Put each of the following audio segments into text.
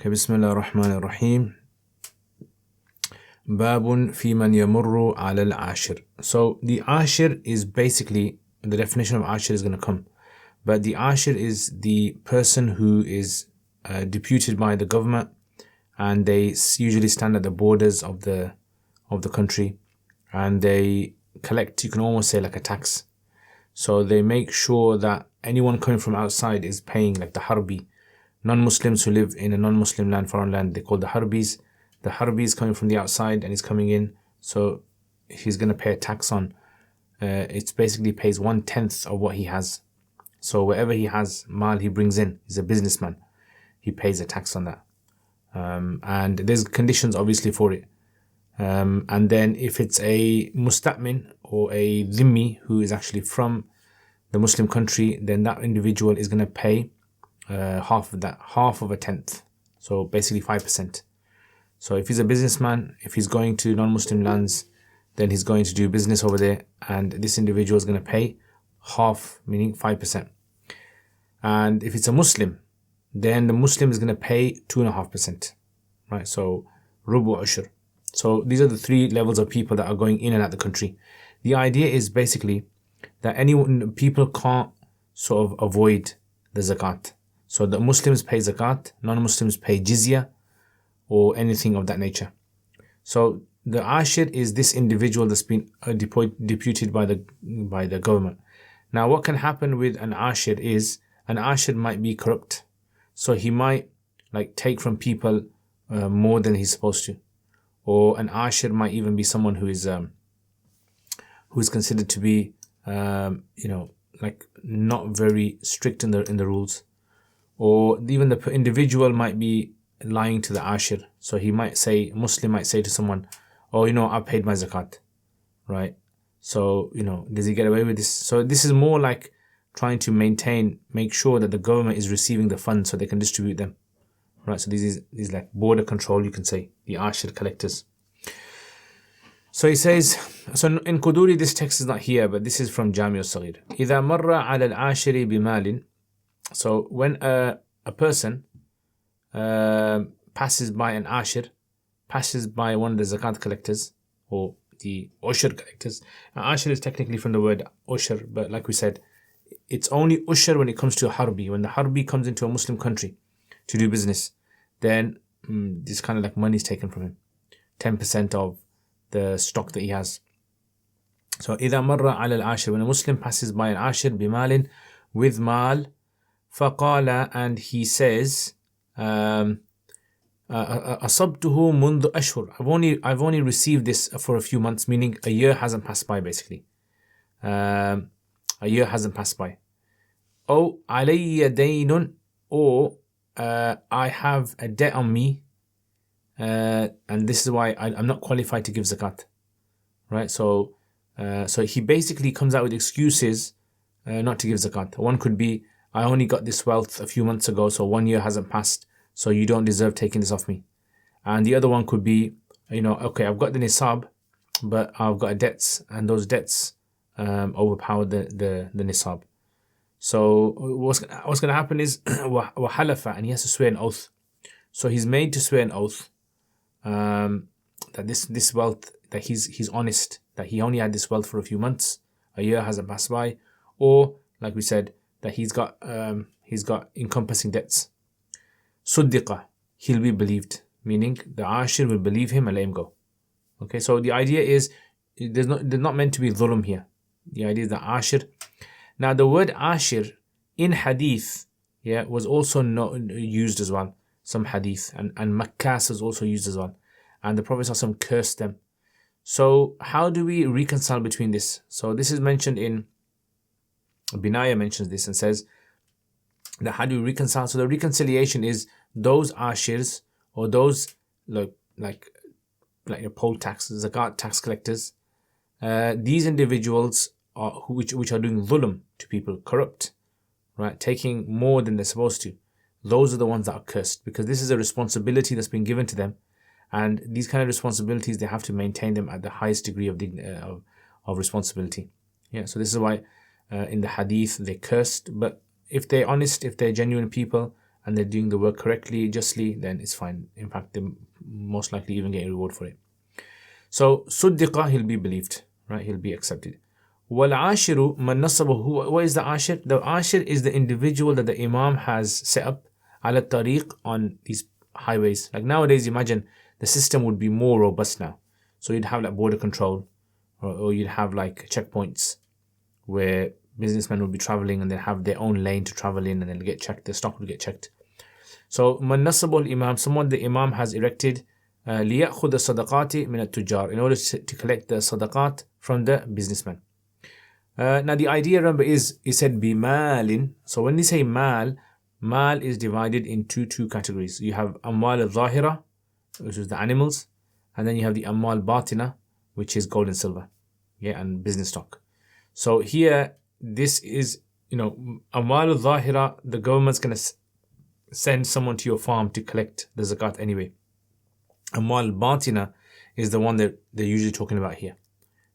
Okay, Bismillah ar-Rahman ar-Rahim. Babun fi man yamurru ala al-Aashir. So the Aashir is basically, the definition of Aashir is going to come. But the Aashir is the person who is deputed by the government, and they usually stand at the borders of the country, and they collect, you can almost say, like a tax. So they make sure that anyone coming from outside is paying, like the Harbi. Non-Muslims who live in a non-Muslim land, foreign land, they call the Harbis. The Harbi is coming from the outside and he's coming in, so he's going to pay a tax on. It's basically pays 1/10 of what he has. So whatever he has, mal he brings in, he's a businessman, he pays a tax on that. And there's conditions obviously for it. And then if it's a musta'min or a dhimmi who is actually from the Muslim country, then that individual is going to pay half of that, half of a tenth. So basically 5%. So if he's a businessman, if he's going to non-Muslim lands, then he's going to do business over there, and this individual is going to pay half, meaning 5%. And if it's a Muslim, then the Muslim is going to pay 2.5%, right? So rubu ushur. So these are the three levels of people that are going in and out the country. The idea is basically that people can't sort of avoid the zakat. So the Muslims pay zakat, non-Muslims pay jizya, or anything of that nature. So the Aashir is this individual that's been deputed by the government. Now what can happen with an Aashir is, an Aashir might be corrupt. So he might take from people more than he's supposed to. Or an Aashir might even be someone who is considered to be not very strict in the rules. Or even the individual might be lying to the Aashir. So he might say, a Muslim might say to someone, oh, I paid my zakat, right? So, does he get away with this? So this is more like trying to make sure that the government is receiving the funds so they can distribute them, right? So these like border control, you can say, the Aashir collectors. So he says, so in Quduri, this text is not here, but this is from Jami al-Saghir. إِذَا مَرَّ عَلَى الْعَاشِرِ بِمَالٍ. So when a person passes by an Aashir, passes by one of the zakat collectors or the ushur collectors. Now, Aashir is technically from the word ushur, but like we said, it's only ushur when it comes to a Harbi. When the Harbi comes into a Muslim country to do business, then this kind of like money is taken from him, 10% of the stock that he has. So إِذَا مَرَّ عَلَى الْعَاشِرِ, when a Muslim passes by an Aashir بِمَالٍ, with mal, فَقَالَ, and he says, أَصَبْتُهُ مُنْذُ أَشْهُرٍ, I've only received this for a few months, meaning a year hasn't passed by basically. A year hasn't passed by. أو عَلَيَّ دَيْنٌ, or I have a debt on me, and this is why I'm not qualified to give zakat, right? So he basically comes out with excuses not to give zakat. One could be, I only got this wealth a few months ago, so 1 year hasn't passed, so you don't deserve taking this off me. And the other one could be, okay, I've got the nisab, but I've got debts, and those debts overpower the nisab. So what's going to happen is وَحَلَفَ, and he has to swear an oath. So he's made to swear an oath that this wealth, that he's honest, that he only had this wealth for a few months, a year hasn't passed by, or like we said, that he's got encompassing debts. Suddiqa, he'll be believed, meaning the Aashir will believe him and let him go. Okay, so the idea is there's not meant to be dhulm here. The idea is the Aashir. Now the word Aashir in hadith, was also not used as well. Some hadith, and Makkas is also used as well. And the Prophet ﷺ cursed them. So how do we reconcile between this? So this is mentioned in Binaya, mentions this and says that how do we reconcile? So the reconciliation is those Aashirs, or those like your poll tax, zakat tax collectors, these individuals which are doing dhulm to people, corrupt, right, taking more than they're supposed to. Those are the ones that are cursed, because this is a responsibility that's been given to them, and these kind of responsibilities, they have to maintain them at the highest degree of responsibility. So this is why in the hadith they're cursed. But if they're honest, if they're genuine people, and they're doing the work correctly, justly, then it's fine. In fact, they most likely even get a reward for it. So Suddiqa, he'll be believed, right? He'll be accepted. وَالْعَاشِرُ مَنْ نَصَبَهُ. What is the Aashir? The Aashir is the individual that the Imam has set up على الطريق, on these highways. Like nowadays, imagine the system would be more robust now. So you'd have like border control, or you'd have like checkpoints where businessmen would be traveling and they have their own lane to travel in, and they'll get checked, the stock will get checked. So man nasabul imam, someone the imam has erected, ليأخذ الصدقات من التجار, in order to collect the sadaqat from the businessmen. Now the idea, remember, is he said bimalin. So when you say mal is divided into two categories. You have amwal al-zahira, which is the animals, and then you have the amwal batina, which is gold and silver, and business stock. So here, this is, amwal al-zahira, the government's going to send someone to your farm to collect the zakat anyway. Amwal batina is the one that they're usually talking about here.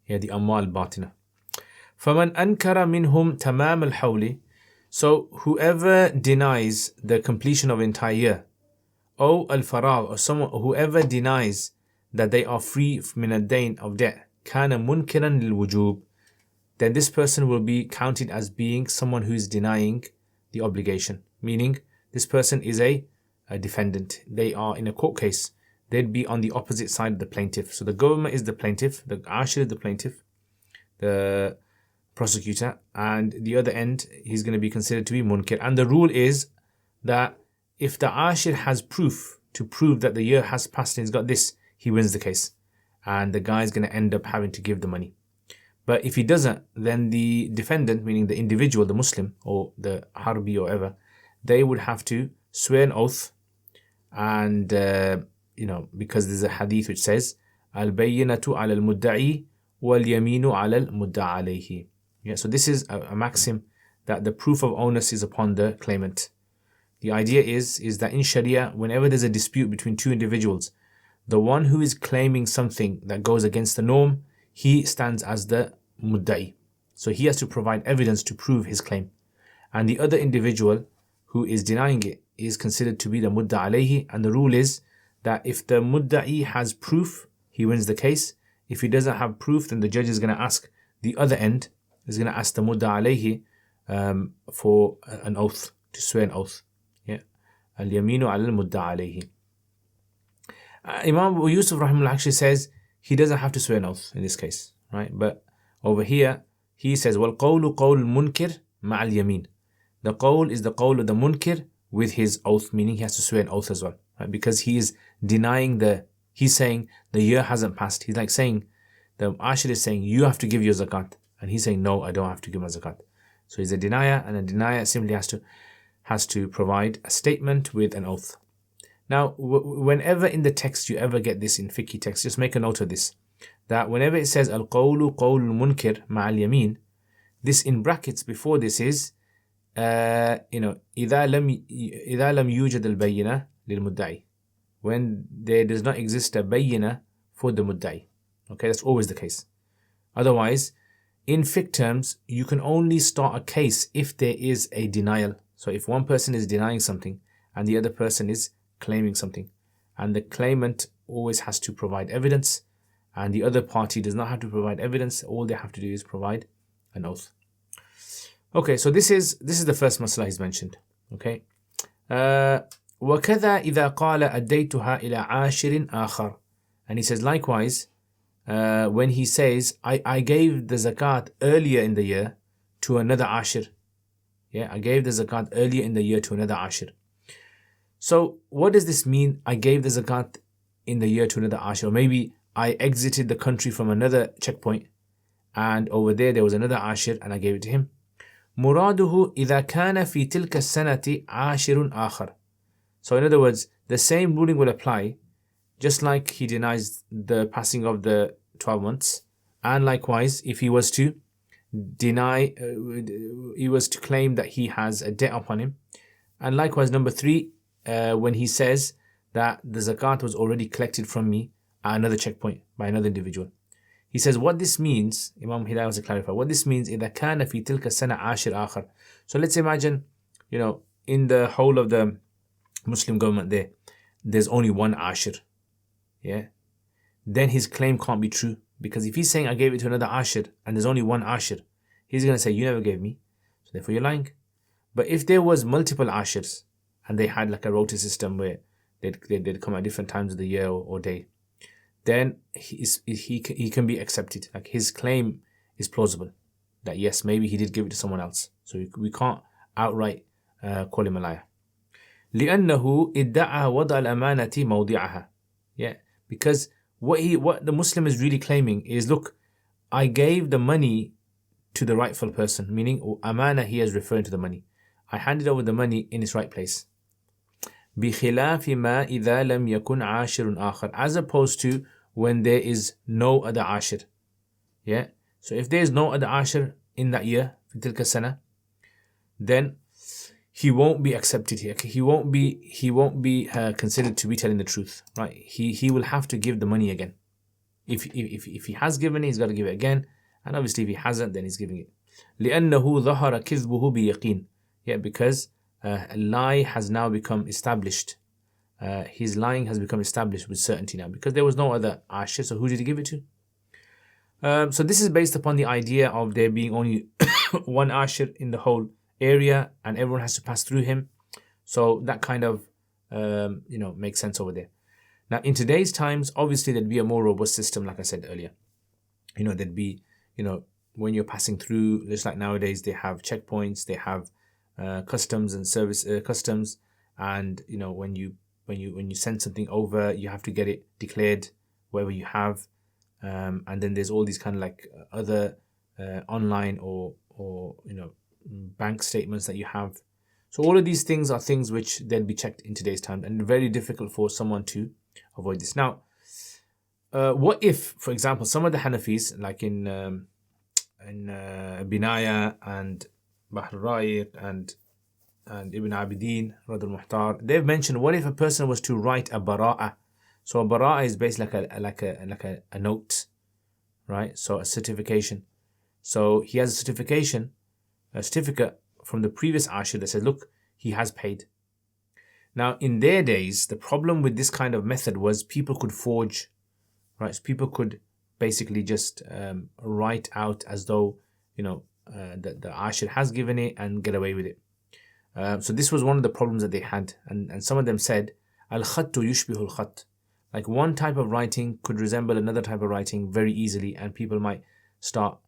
The amwal batina. فَمَنْ أَنْكَرَ مِنْهُمْ تَمَامَ الْحَوْلِ. So whoever denies the completion of entire year, or al-faragh, or whoever denies that they are free min ad-dain, of debt, كَانَ مُنْكِرًا لِلْوُجُوبِ, then this person will be counted as being someone who is denying the obligation. Meaning, this person is a defendant. They are in a court case. They'd be on the opposite side of the plaintiff. So the government is the plaintiff, the Aashir is the plaintiff, the prosecutor, and the other end, he's going to be considered to be munkir. And the rule is that if the Aashir has proof to prove that the year has passed and he's got this, he wins the case. And the guy is going to end up having to give the money. But if he doesn't, then the defendant, meaning the individual, the Muslim, or the Harbi or whatever, they would have to swear an oath. And, because there's a hadith which says, Al-bayyinatu ala al-mudda'i wal-yaminu ala al-mudda'a alayhi. So this is a maxim that the proof of onus is upon the claimant. The idea is that in Sharia, whenever there's a dispute between two individuals, the one who is claiming something that goes against the norm, he stands as the mudda'i. So he has to provide evidence to prove his claim. And the other individual who is denying it is considered to be the mudda'a alayhi. And the rule is that if the mudda'i has proof, he wins the case. If he doesn't have proof, then the judge is going to ask the other end, is going to ask the mudda'a alayhi for an oath, to swear an oath. Al-yaminu ala al-mudda'a alayhi. Imam Yusuf rahimahullah actually says he doesn't have to swear an oath in this case, right? But over here, he says, وَالْقَوْلُ قَوْلُ الْمُنْكِرِ مَعَ الْيَمِينِ. The qawl is the qawl of the munkir with his oath, meaning he has to swear an oath as well, right? Because he is denying he's saying the year hasn't passed. He's like saying, the Aashir is saying, you have to give your zakat. And he's saying, no, I don't have to give my zakat. So he's a denier, and a denier simply has to provide a statement with an oath. Now, whenever in the text you ever get this in fiqh text, just make a note of this. That whenever it says al-qawlu qawlu munkir ma'al yamin, this in brackets before this is, إذا لم يوجد البينة للمدعي, when there does not exist a bayyina for the mudda'i. Okay, that's always the case. Otherwise, in fiqh terms, you can only start a case if there is a denial. So if one person is denying something and the other person is claiming something, and the claimant always has to provide evidence, and the other party does not have to provide evidence, all they have to do is provide an oath. Okay, so this is the first masala he's mentioned. Okay. وَكَذَا إِذَا قَالَ أَدَّيْتُهَا إِلَى عَاشِرٍ آخَرٍ. And he says, likewise, when he says, I gave the zakat earlier in the year to another Aashir. I gave the zakat earlier in the year to another Aashir. So what does this mean? I gave the zakat in the year to another Aashir. Or maybe I exited the country from another checkpoint, and over there was another Aashir and I gave it to him. مراده إذا كان في تلك السنة عاشر آخر. So in other words, the same ruling will apply, just like he denies the passing of the 12 months. And likewise, if he was to claim that he has a debt upon him. And likewise, number 3, when he says that the zakat was already collected from me at another checkpoint by another individual. He says what this means, Imam Hidayah wants to clarify, what this means, إِذَا كَانَ فِي تِلْكَ السَّنَةِ عَاشِرْ آخَرٍ. So let's imagine, in the whole of the Muslim government there, there's only one Aashir, yeah, then his claim can't be true. Because if he's saying I gave it to another Aashir and there's only one Aashir, he's going to say you never gave me, so therefore you're lying. But if there was multiple Aashirs and they had like a rota system where they'd come at different times of the year or day, then he can be accepted. Like his claim is plausible that yes, maybe he did give it to someone else. So we can't outright call him a liar. لأنه ادعى وضع الأمانة موضعها. Yeah, because what the Muslim is really claiming is, look, I gave the money to the rightful person, meaning amana here is referring to the money. I handed over the money in its right place. بخلاف ما إذا لم يكن عاشر آخر, as opposed to when there is no other Aashir. Yeah. So if there is no other Aashir in that year, في تلك السنة, then he won't be accepted here. He won't be considered to be telling the truth, right? He will have to give the money again. If he has given it, he's got to give it again, and obviously if he hasn't, then he's giving it. لأنه ظهر كذبه بيقين. Yeah, because a lie has now become established. His lying has become established with certainty now, because there was no other Aashir. So who did he give it to? So this is based upon the idea of there being only one Aashir in the whole area and everyone has to pass through him. So that kind of makes sense over there. Now in today's times, obviously there'd be a more robust system, like I said earlier. There'd be, when you're passing through, just like nowadays they have checkpoints, they have customs and service customs, and when you send something over, you have to get it declared wherever you have, and then there's all these kind of like other online or bank statements that you have. So all of these things are things which then be checked in today's time, and very difficult for someone to avoid this. Now, what if, for example, some of the Hanafis, like in Binaya and Bahr Ra'iq and Ibn Abidin, Rad al-Muhtar, they've mentioned, what if a person was to write a bara'ah? So a bara'ah is basically like a note, right? So a certification. So he has a certificate from the previous Aashir that says, look, he has paid. Now, in their days, the problem with this kind of method was people could forge, right? So people could basically just write out as though, that the Aashir has given it and get away with it. So this was one of the problems that they had. And some of them said, al-khattu yushbihu al-khatt. Like one type of writing could resemble another type of writing very easily, and people might start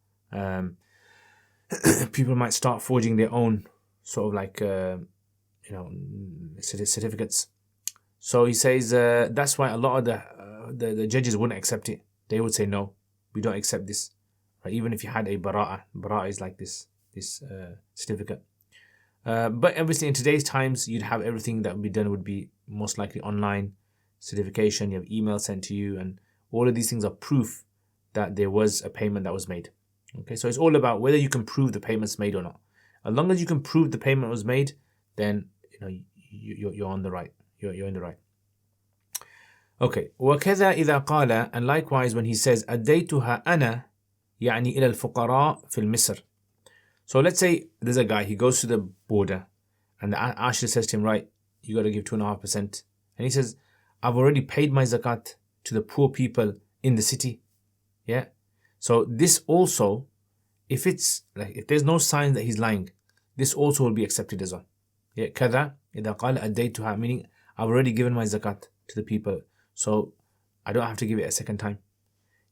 forging their own sort of like certificates. So he says that's why a lot of the judges wouldn't accept it. They would say, no, we don't accept this. Right? Even if you had a bara'ah is like this certificate. But obviously in today's times, you'd have everything that would be done would be most likely online certification. You have email sent to you, and all of these things are proof that there was a payment that was made. Okay, so it's all about whether you can prove the payment's made or not. As long as you can prove the payment was made, then you're on the right. You're in the right. Okay. وكذا إذا قال, and likewise when he says أديتها أنا يعني إلى الفقراء في مصر. So let's say there's a guy, he goes to the border, and the Aashir says to him, right, you got to give 2.5%, and he says, I've already paid my zakat to the poor people in the city. Yeah. So this also, if there's no sign that he's lying, this also will be accepted as well. Yeah, كذا إذا قال أديتها, meaning I've already given my zakat to the people, so I don't have to give it a second time.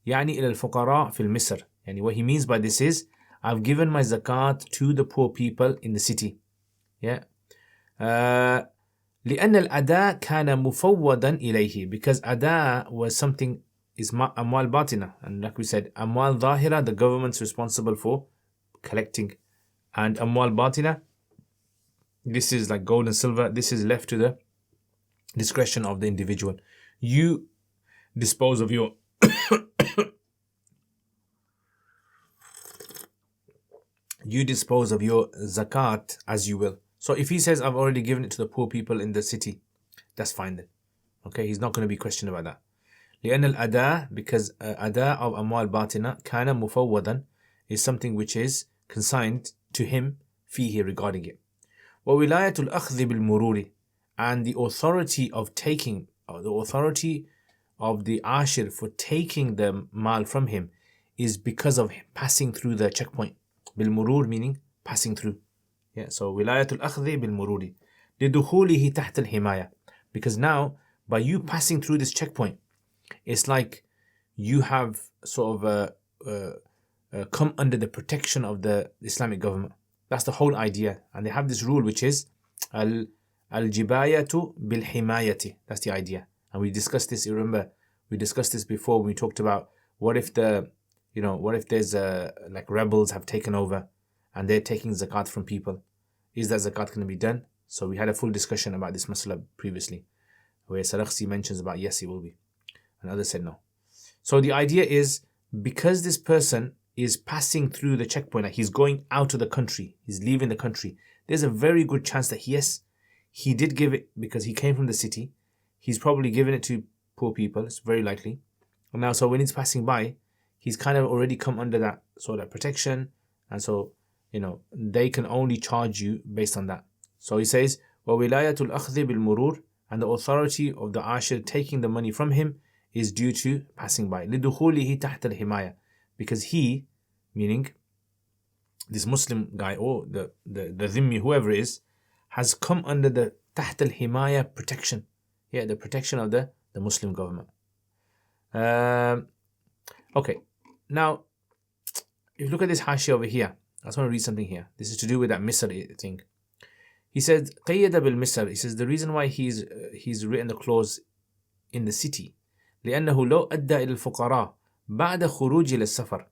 يعني إلى الفقراء في مصر. يعني what he means by this is, I've given my zakat to the poor people in the city. Yeah. لأن الأداء كان مفوضا إليه, because أداء was something, is أموال باطنة, and like we said, أموال ظاهرة, the government's responsible for collecting, and أموال باطنة, this is like gold and silver, this is left to the discretion of the individual. You dispose of your zakat as you will. So if he says, I've already given it to the poor people in the city, that's fine then. Okay, he's not going to be questioned about that. لأن الأداء, because أداء of أموال باطنة كان مفوضا, is something which is consigned to him فيه, regarding it. وولاية الأخذ بالمرور, and the authority of taking, the authority of the Aashir for taking the mal from him is because of him passing through the checkpoint. بالمرور meaning passing through. Yeah, so ولاية الأخذ بالمرور لدخوله تحت الحماية, because now by you passing through this checkpoint, it's like you have sort of come under the protection of the Islamic government. That's the whole idea. And they have this rule which is al-jibayatu bil-himayati. That's the idea. And we discussed this, you remember, we discussed this before when we talked about what if there's like rebels have taken over and they're taking zakat from people. Is that zakat going to be done? So we had a full discussion about this masala previously, where Sarakhsi mentions about yes, it will be. And others said no. So the idea is, because this person is passing through the checkpoint, like he's going out of the country, he's leaving the country, there's a very good chance that yes, he did give it because he came from the city. He's probably given it to poor people. It's very likely. And now, so when he's passing by, he's kind of already come under that sort of protection. And so, they can only charge you based on that. So he says, وَوِلَايَةُ الْأَخْذِ بِالْمُرُورِ, and the authority of the Aashir taking the money from him is due to passing by. لِدُخُولِهِ تَحْتَ الْحِمَايَةِ, because he, meaning this Muslim guy or the dhimmi, whoever it is, has come under the تحت الحماية protection. Yeah, the protection of the Muslim government. Okay, now if you look at this hashia over here, I just want to read something here. This is to do with that Misr thing. He says, قَيَّدَ بِالْمِصْر. He says the reason why he's written the clause in the city, لأنه لو أدى إلى الفقراء بعد خروج إلى السفر,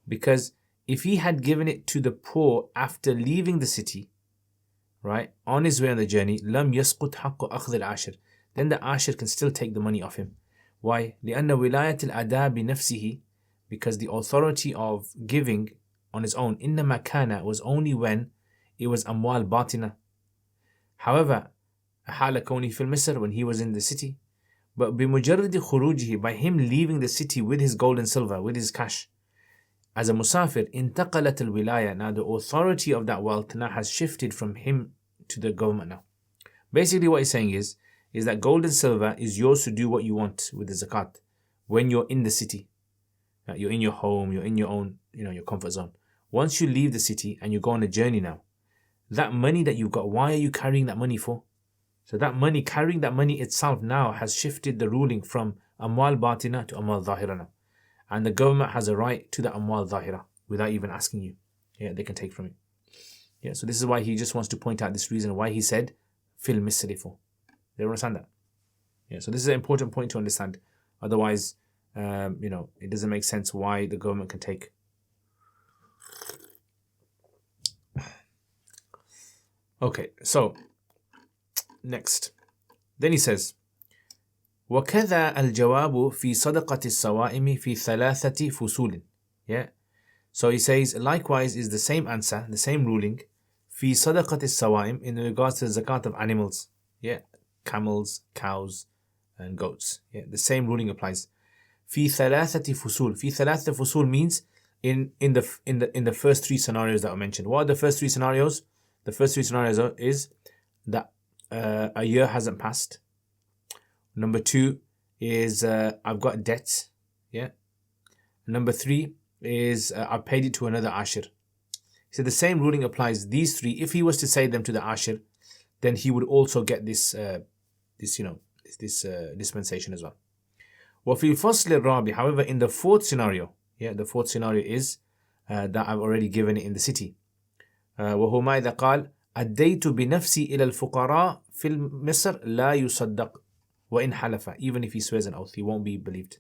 because if he had given it to the poor after leaving the city, right, on his way on the journey, لم يسقط حق أخذ العاشر, then the Aashir can still take the money off him. Why? لأن ولاية الأداء بنفسه, because the authority of giving on his own, إنما كان, was only when it was أموال باطنة. However, حال كونه في مصر, when he was in the city, but بمجرد خروجه, by him leaving the city with his gold and silver, with his cash, as a musafir, انتقلت الولاية, now the authority of that wealth now has shifted from him to the government now. Basically what he's saying is that gold and silver is yours to do what you want with the zakat when you're in the city. You're in your home, you're in your own, your comfort zone. Once you leave the city and you go on a journey now, that money that you've got, why are you carrying that money for? So that money, carrying that money itself now has shifted the ruling from amwal batina to amwal zahira now. And the government has a right to the amwal zahira without even asking you. Yeah, they can take from you. Yeah, so this is why he just wants to point out this reason why he said fil misri for. They understand that? Yeah, so this is an important point to understand. Otherwise, it doesn't make sense why the government can take. Okay, so next. Then he says, وَكَذَا الْجَوَابُ فِي صَدَقَةِ الصَّوَائِمِ فِي ثَلَاثَةِ فُصُولٍ. Yeah. So he says, likewise is the same answer, the same ruling, فِي صَدَقَةِ الصَّوَائِمِ, in regards to the zakat of animals. Yeah. Camels, cows, and goats. Yeah. The same ruling applies. في ثلاثة فصول. في ثلاثة فصول means in the first three scenarios that I mentioned. What are the first three scenarios? The first three scenarios is that a year hasn't passed. Number two is I've got debts. Yeah. Number three is I've paid it to another Aashir. So the same ruling applies. These three, if he was to say them to the Aashir, then he would also get this dispensation as well. وفي الفصل الرابع, however, in the fourth scenario, the fourth scenario is that I've already given it in the city. وهو ما إذا قال أديت بنفسي إلى الفقراء في مصر لا يصدق وإن حلف, even if he swears an oath, he won't be believed.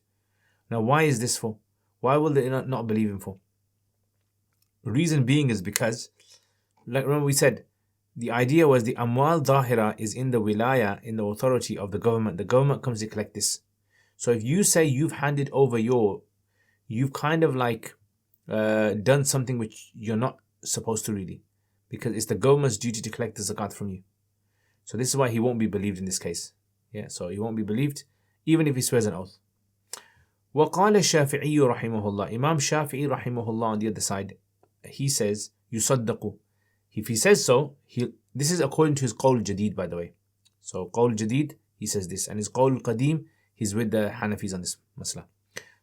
Now, why is this for? Why will they not believe him for? The reason being is because, like remember we said, the idea was the amwal zahira is in the wilaya, in the authority of the government. The government comes to collect this. So if you say you've handed over you've kind of like done something which you're not supposed to really, because it's the government's duty to collect the zakat from you. So this is why he won't be believed in this case. Yeah, so he won't be believed even if he swears an oath. وقال الشافعي رحمه الله, Imam Shafi'i rahimahullah on the other side, he says يصدق. If he says so, this is according to his qawl jadid, by the way. So qawl jadid, he says this, and his qawl qadim, he's with the Hanafis on this masla.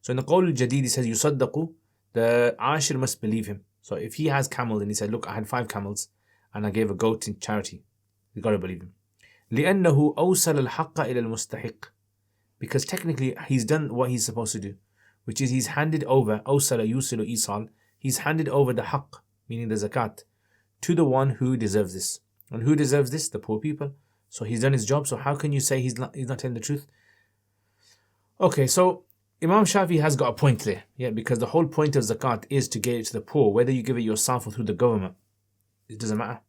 So in the qawl jadid, he says yusaddaqu, the Aashir must believe him. So if he has camels and he said, look, I had 5 camels and I gave a goat in charity, you got to believe him. لأنه أوصل الحق إلى المستحق, because technically he's done what he's supposed to do, which is he's handed over, أوصل يوصل إيصال, he's handed over the haqq, meaning the zakat, to the one who deserves this. And who deserves this? The poor people. So he's done his job. So how can you say he's not telling the truth? Okay, so Imam Shafi has got a point there. Yeah, because the whole point of zakat is to get it to the poor, whether you give it yourself or through the government. It doesn't matter.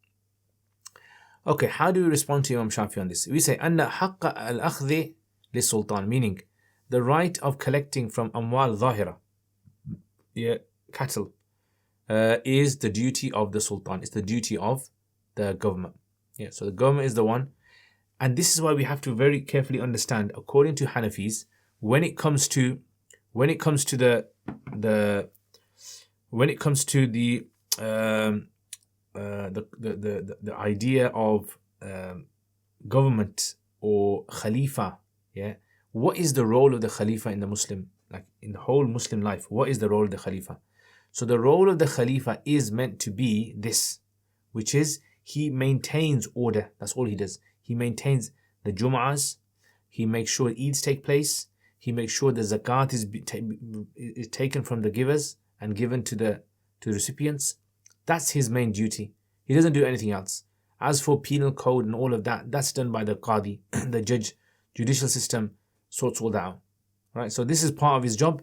Okay, how do we respond to Imam Shafi on this? We say, أن حق الأخذ للسلطان, meaning the right of collecting from amwal zahira, yeah, cattle, is the duty of the sultan. It's the duty of the government. Yeah, so the government is the one. And this is why we have to very carefully understand, according to Hanafis, when it comes to the idea of government or Khalifa, yeah, what is the role of the Khalifa in the Muslim, like in the whole Muslim life? What is the role of the Khalifa? So the role of the Khalifa is meant to be this, which is he maintains order. That's all he does. He maintains the Jum'ahs. He makes sure Eids take place. He makes sure the zakat is taken from the givers and given to the recipients. That's his main duty. He doesn't do anything else. As for penal code and all of that, that's done by the Qadi, the judicial system sorts all that out. Right? So this is part of his job.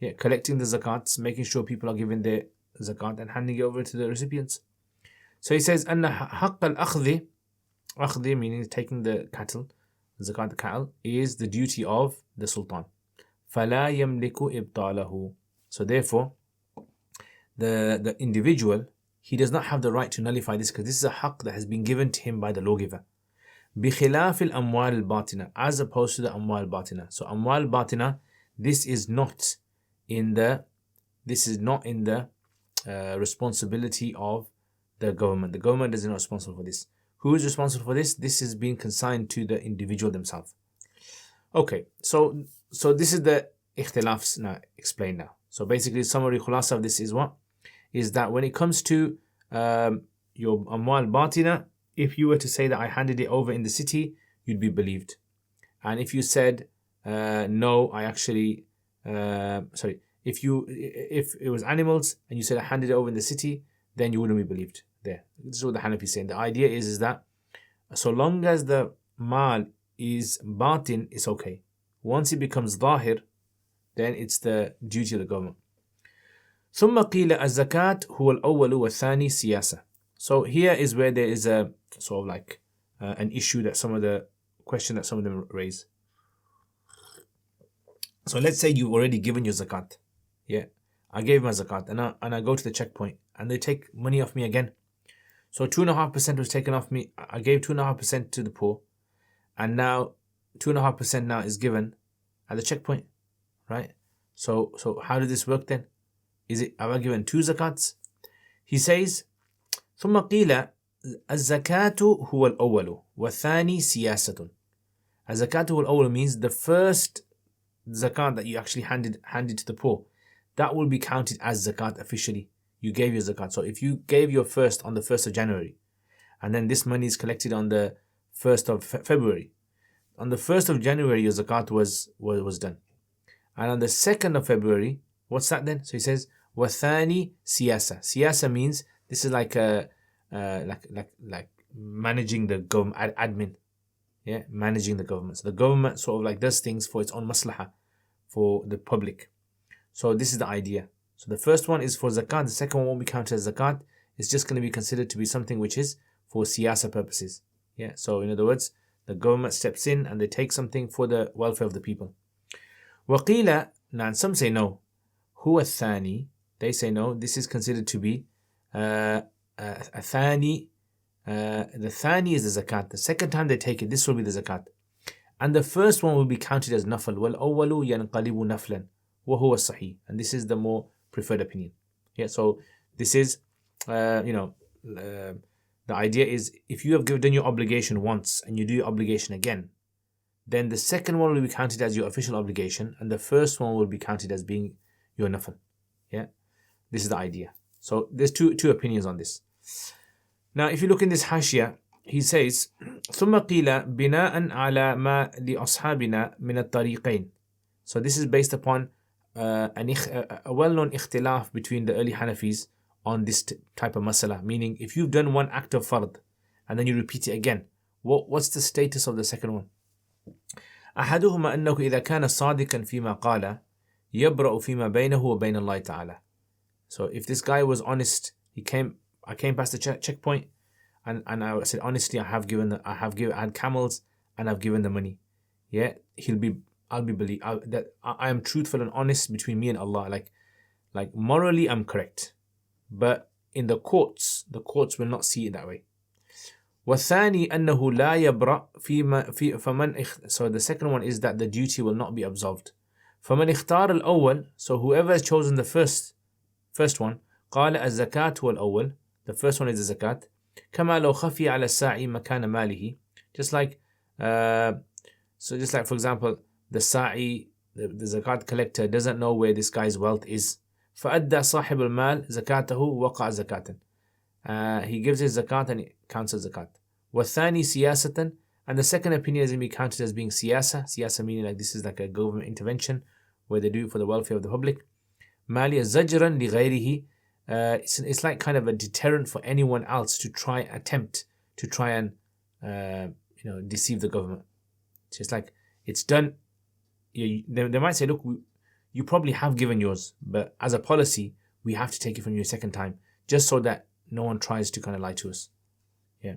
Yeah, collecting the zakats, making sure people are given their zakat and handing it over to the recipients. So he says, أن حق الأخذ, أخذ meaning taking the cattle, zakat the cattle, is the duty of the sultan. فلا يملك إبطاله. So therefore, the individual, he does not have the right to nullify this, because this is a haqq that has been given to him by the lawgiver. بخلاف الأموال الباطنة, as opposed to the أموال الباطنة. So أموال الباطنة, this is not in the responsibility of the government. The government is not responsible for this. Who is responsible for this? This is being consigned to the individual themselves. Okay, so this is the ikhtilafs now explained now. So basically, summary khulasa of this is what? Is that when it comes to your amwal batina, if you were to say that I handed it over in the city, you'd be believed. And if you said no, I actually if it was animals and you said I handed it over in the city, then you wouldn't be believed. There, this is what the Hanafi is saying. The idea is that so long as the mal is batin, it's okay. Once it becomes zahir, then it's the duty of the government. ثم قيل الزكاة هو الأول والثاني سياسة. So here is where there is a sort of like an issue that some of the question that some of them raise. So let's say you've already given your zakat. Yeah, I gave my zakat and I go to the checkpoint and they take money off me again. So 2.5% was taken off me. I gave 2.5% to the poor, and now 2.5% now is given at the checkpoint, right? So how did this work then? Have I given 2 zakats? He says, ثم قيل الزكاة هو الأول والثاني سياسة. الزكاة هو الأول means the first zakat that you actually handed to the poor, that will be counted as zakat officially. You gave your zakat. So if you gave your first on the 1st of January, and then this money is collected on the 1st of February, on the 1st of January your zakat was done, and on the 2nd of February, what's that then? So he says wathani siyasa. Siyasa means this is like a like managing the government, admin, yeah, managing the government. So the government sort of like does things for its own maslaha, for the public. So this is the idea. So the first one is for zakat, the second one won't be counted as zakat. It's just going to be considered to be something which is for siyasa purposes. Yeah. So in other words, the government steps in and they take something for the welfare of the people. وقيل, now some say no. هو الثاني, they say no. This is considered to be a thani. The thani is the zakat. The second time they take it, this will be the zakat. And the first one will be counted as nafal. وَالْأَوَّلُ يَنْقَلِبُ نَفْلًا وَهُوَ الصَّحِيحُ. And this is the more preferred opinion. Yeah, so this is, the The idea is if you have done your obligation once and you do your obligation again, then the second one will be counted as your official obligation and the first one will be counted as being your nafil. Yeah, this is the idea. So there's two opinions on this. Now, if you look in this hashia, he says, ثم قيل بناء على ما لأصحابنا من الطريقين. So this is based upon a well-known ikhtilaf between the early Hanafis on this type of masala, meaning if you've done one act of fard and then you repeat it again, what's the status of the second one? أحدهما أنه إذا كان صادقا فيما قال يبرأ فيما بينه وبين الله تعالى. So if this guy was honest, I came past the checkpoint and I said honestly, I had camels and I've given the money. Yeah, I am truthful and honest between me and Allah. Like morally I'm correct, but in the courts will not see it that way. والثاني أنه لا يبرأ فمن. So the second one is that the duty will not be absolved. فمن اختار الأول, so whoever has chosen the first one, قال الزكاة هو الأول, the first one is the zakat. كما لو خفي على الساعي مكان ماله. Just like for example, the sa'i, the zakat collector doesn't know where this guy's wealth is. فأدى صاحب المال زكاته وقع زكاة. He gives his zakat and it counts as zakat. والثاني سياسة, and the second opinion is going to be counted as being siyasa meaning like this is like a government intervention where they do it for the welfare of the public. مالية زجرا لغيره. It's like kind of a deterrent for anyone else to try and deceive the government. So it's like it's done. They might say, look, you probably have given yours, but as a policy, we have to take it from you a second time, just so that no one tries to kind of lie to us. Yeah.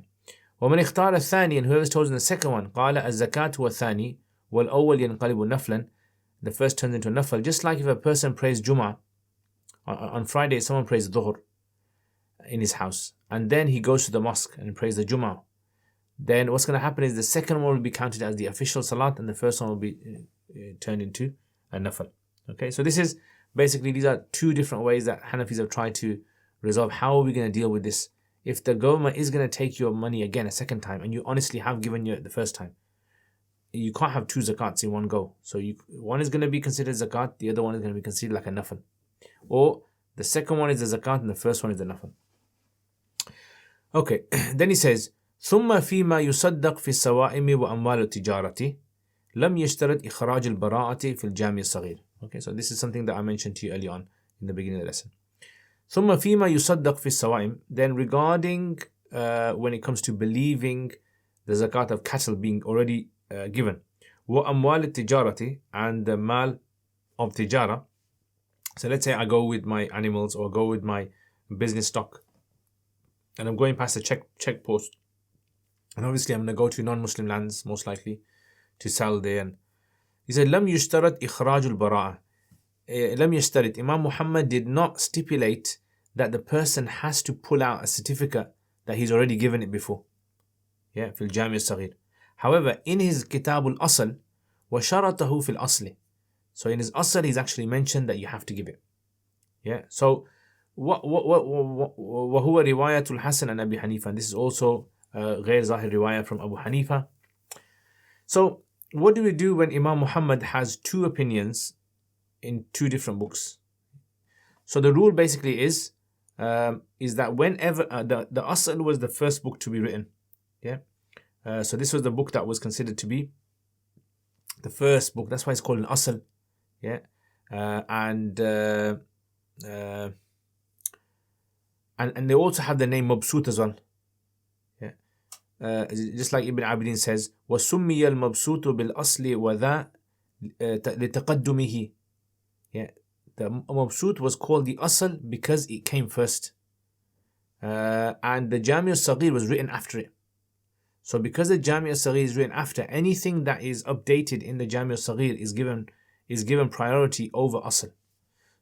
ومن اختار الثاني, and whoever's chosen the second one, قال الزكاة والثاني والأول ينقلب نفلا. The first turns into a nafal. Just like if a person prays Jummah, on Friday someone prays Dhuhr in his house, and then he goes to the mosque and prays the Jummah. Then what's going to happen is the second one will be counted as the official salat and the first one will be turned into a nafal. Okay, so this is basically, these are two different ways that Hanafis have tried to resolve how are we going to deal with this. If the government is going to take your money again a second time and you honestly have given you the first time, you can't have two zakats in one go. So one is going to be considered zakat, the other one is going to be considered like a nafal. Or the second one is the zakat and the first one is the nafal. Okay, then he says, ثم فيما يصدق في السوائم وأموال التجارة لم يشترط إخراج البراءة في الجامع الصغير. Okay, so this is something that I mentioned to you early on in the beginning of the lesson. ثم فيما يصدق في السوائم, then regarding when it comes to believing the zakat of cattle being already given, وأموال التجارة, and the mal of tijara. So let's say I go with my animals or go with my business stock and I'm going past a check post, and obviously I'm going to go to non-Muslim lands most likely to sell there. And he said لم يشترط إخراج البراءة. لم يشترط, Imam Muhammad did not stipulate that the person has to pull out a certificate that he's already given it before. Yeah, في الجامع الصغير. However, in his Kitab al-Asl, وشرطه في الأصل. So in his Asl, he's actually mentioned that you have to give it. Yeah. So وهو رواية الحسن عن أبي حنيفة. And this is also غير ظاهر رواية from Abu Hanifa. So what do we do when Imam Muhammad has two opinions in two different books? So the rule basically is that whenever the Asl was the first book to be written. Yeah. So this was the book that was considered to be the first book. That's why it's called an Asl. Yeah. And they also have the name Mabsut as well. Yeah. Just like Ibn Abidin says, وَسُمِّيَ الْمَبْسُوطُ بِالْأَصْلِ وَذَا لِتَقَدُّمِهِ. Yeah. The Mabsut was called the Asl because it came first. And the Jami' al-Saghir was written after it. So because the Jami' al-Saghir is written after, anything that is updated in the Jami' al-Saghir is given priority over Asl.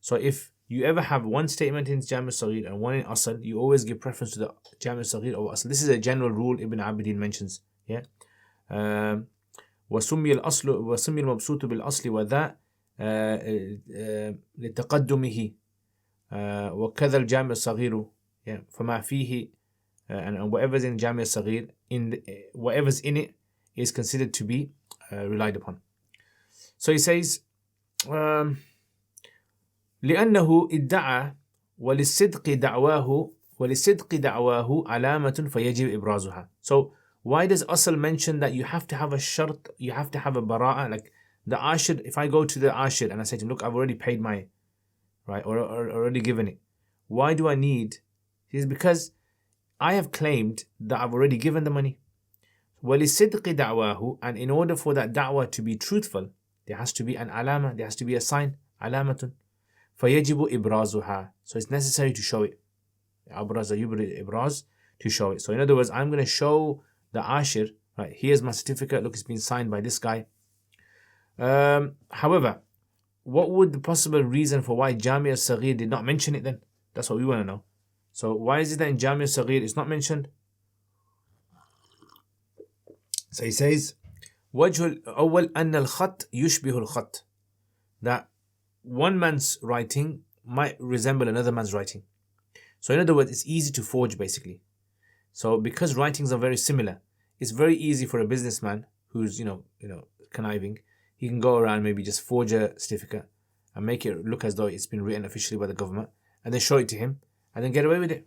So if you ever have one statement in Jami' al-Saghir and one in Asl, you always give preference to the Jami' al-Saghir over Asl. This is a general rule Ibn Abidin mentions. Yeah. وَسُمِّيَ الْمَبْسُوطُ بِالْأَصْلِ وَذَا لتقدمه وكذا الجامع الصغير. فما فيه and whatever's in Jami' al-Saghir, whatever's in it is considered to be relied upon. So he says, لأنه ادعى ولصدق دعواه علامة فيجب إبرازها. So why does Asl mention that you have to have a shart, you have to have a bara'a? Like the Aashir, if I go to the Aashir and I say to him, look, I've already paid my, right, or already given it. Why do I need? He says, because I have claimed that I've already given the money. وَلِصِدْقِ دَعْوَاهُ, and in order for that da'wah to be truthful, there has to be an alama, there has to be a sign, alamatun. فَيَجِبُ إِبْرَازُهَا, so it's necessary to show it. أَبْرَزَ يُبْرِزْ إِبْرَازُ, to show it. So in other words, I'm going to show the Aashir, right, here's my certificate, look, it's been signed by this guy. However, what would the possible reason for why Jami' al-Saghir did not mention it then? That's what we want to know. So why is it that in Jami' al-Saghir it's not mentioned? So he says, وجه الأول أن الخط يشبه الخط, that one man's writing might resemble another man's writing. So in other words, it's easy to forge basically. So because writings are very similar, it's very easy for a businessman who's conniving. He can go around, maybe just forge a certificate and make it look as though it's been written officially by the government, and then show it to him and then get away with it.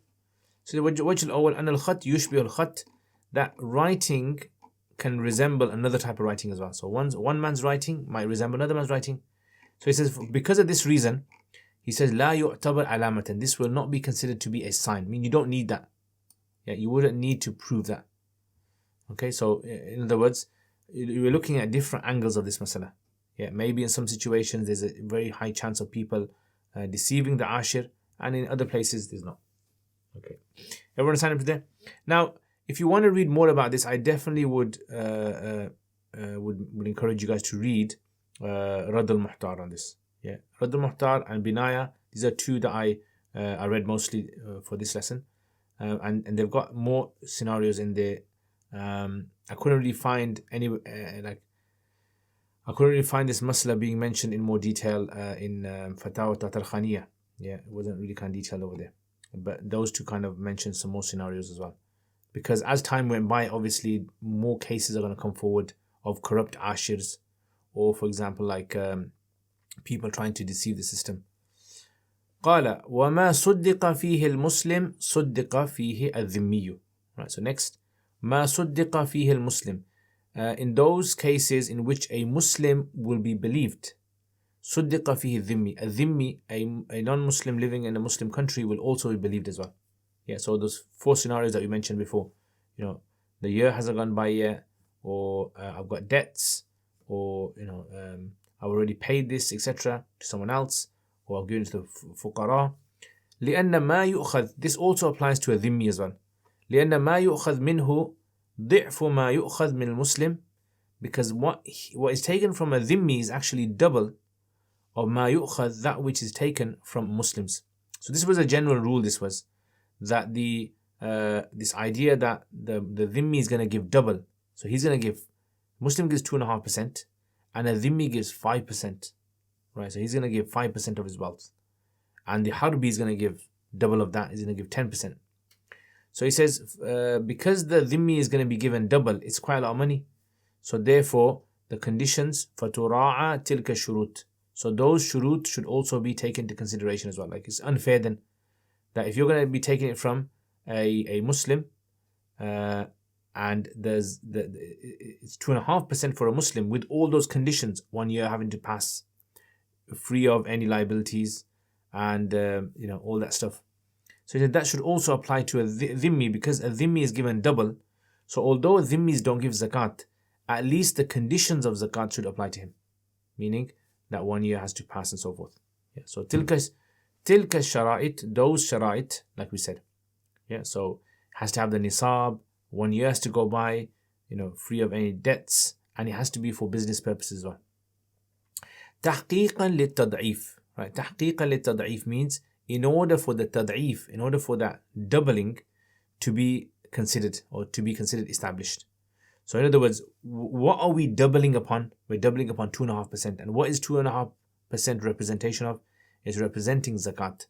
So the وجه الأول أن الخط يشبه الخط, that writing can resemble another type of writing as well. So one man's writing might resemble another man's writing. So he says, because of this reason, he says, لا يعتبر علامة, this will not be considered to be a sign. I mean, you don't need that. Yeah, you wouldn't need to prove that. Okay, so in other words, we're looking at different angles of this masala. Yeah, maybe in some situations there's a very high chance of people deceiving the Aashir, and in other places there's not. Okay, everyone sign up to there. Now, if you want to read more about this, I definitely would encourage you guys to read Radd al-Muhtar on this. Yeah, Radd al-Muhtar and Binaya, these are two that I read mostly for this lesson, and they've got more scenarios in there. I couldn't really find any I couldn't really find this masla being mentioned in more detail in Fatawa Tatarkhaniya. Yeah, it wasn't really kind of detailed over there, but those two kind of mentioned some more scenarios as well. Because as time went by, obviously more cases are going to come forward of corrupt Aashirs, or for example, like people trying to deceive the system. قال وما صدق فيه المسلم صدق فيه الذمي. Right. So next, ما صدق فيه المسلم. In those cases in which a Muslim will be believed, صدق فيه الذمي. A dhimmi, a non-Muslim living in a Muslim country, will also be believed as well. Yeah, so those four scenarios that we mentioned before, the year hasn't gone by yet, or I've got debts, or I've already paid this, etc., to someone else, or I've given it to the fuqara. لأن ما يؤخذ, this also applies to a dhimmi as well. لأن ما يؤخذ منه ضعف ما يؤخذ من المسلم, because what is taken from a dhimmi is actually double of ما يؤخذ, that which is taken from Muslims. So this was a general rule. This was that this idea that the dhimmi is going to give double. So he's going to give, Muslim gives 2.5%, and a dhimmi gives 5%. Right, so he's going to give 5% of his wealth, and the harbi is going to give double of that. He's going to give 10%. So he says, because the dhimmi is going to be given double, it's quite a lot of money. So therefore, the conditions, فَتُرَاعَ تِلْكَ الشُّرُوطِ, so those shurut should also be taken into consideration as well. Like, it's unfair then that if you're going to be taking it from a Muslim, and it's 2.5% for a Muslim with all those conditions, 1 year having to pass free of any liabilities, and all that stuff. So he said that should also apply to a dhimmi, because a dhimmi is given double. So although dhimmis don't give zakat, at least the conditions of zakat should apply to him, meaning that 1 year has to pass and so forth. Yeah. So tilka shara'it, those shara'it, like we said. Yeah. So has to have the nisab, 1 year has to go by, free of any debts, and it has to be for business purposes as well. تحقيقا للتضعيف. Right. تحقيقا للتضعيف means in order for the tad'if, in order for that doubling to be considered, or to be considered established. So in other words, what are we doubling upon? We're doubling upon 2.5%. And what is 2.5% representation of? It's representing zakat.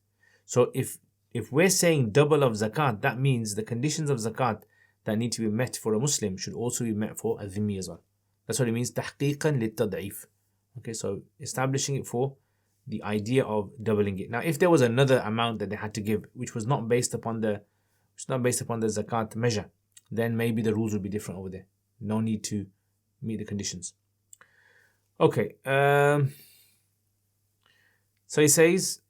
So if if we're saying double of zakat, that means the conditions of zakat that need to be met for a Muslim should also be met for a dhimmi as well. That's what it means, tahqiqan lit-tad'if. Okay, so establishing it for the idea of doubling it. Now, if there was another amount that they had to give, which was not based upon the zakat measure, then maybe the rules would be different over there. No need to meet the conditions. Okay, so he says,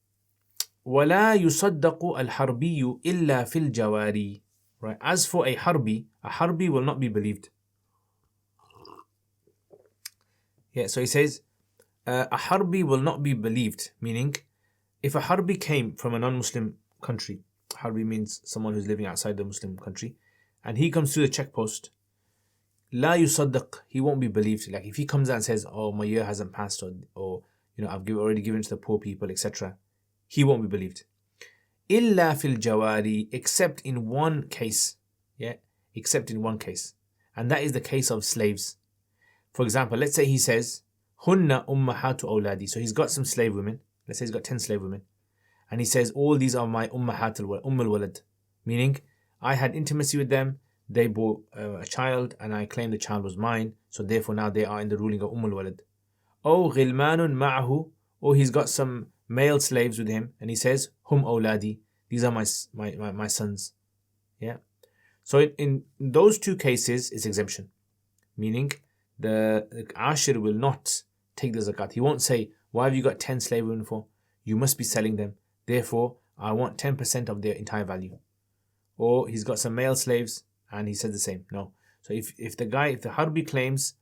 وَلَا يُصَدَّقُ الْحَرْبِيُّ إِلَّا فِي الْجَوَارِ. Right, as for a harbi will not be believed. Yeah, so he says, a harbi will not be believed, meaning if a harbi came from a non-Muslim country, harbi means someone who's living outside the Muslim country, and he comes through the checkpost, la yusaddaq, he won't be believed. Like if he comes out and says, oh, my year hasn't passed, or I've already given to the poor people, etc., he won't be believed. Illa fil jawari, except in one case. Yeah, except in one case. And that is the case of slaves. For example, let's say he says, Hunna ummahatu awladi. So he's got some slave women. Let's say he's got 10 slave women. And he says, all these are my ummul walad. Meaning, I had intimacy with them, they bore a child, and I claim the child was mine. So therefore now they are in the ruling of ummul walad. Or ghilmanun ma'ahu. Or he's got some male slaves with him, and he says, hum awladi. These are my sons. Yeah. So in those two cases, it's exemption. Meaning, the Aashir will not take the zakat. He won't say, why have you got 10 slave women for? You must be selling them. Therefore, I want 10% of their entire value. Or he's got some male slaves and he said the same. No. So if the harbi claims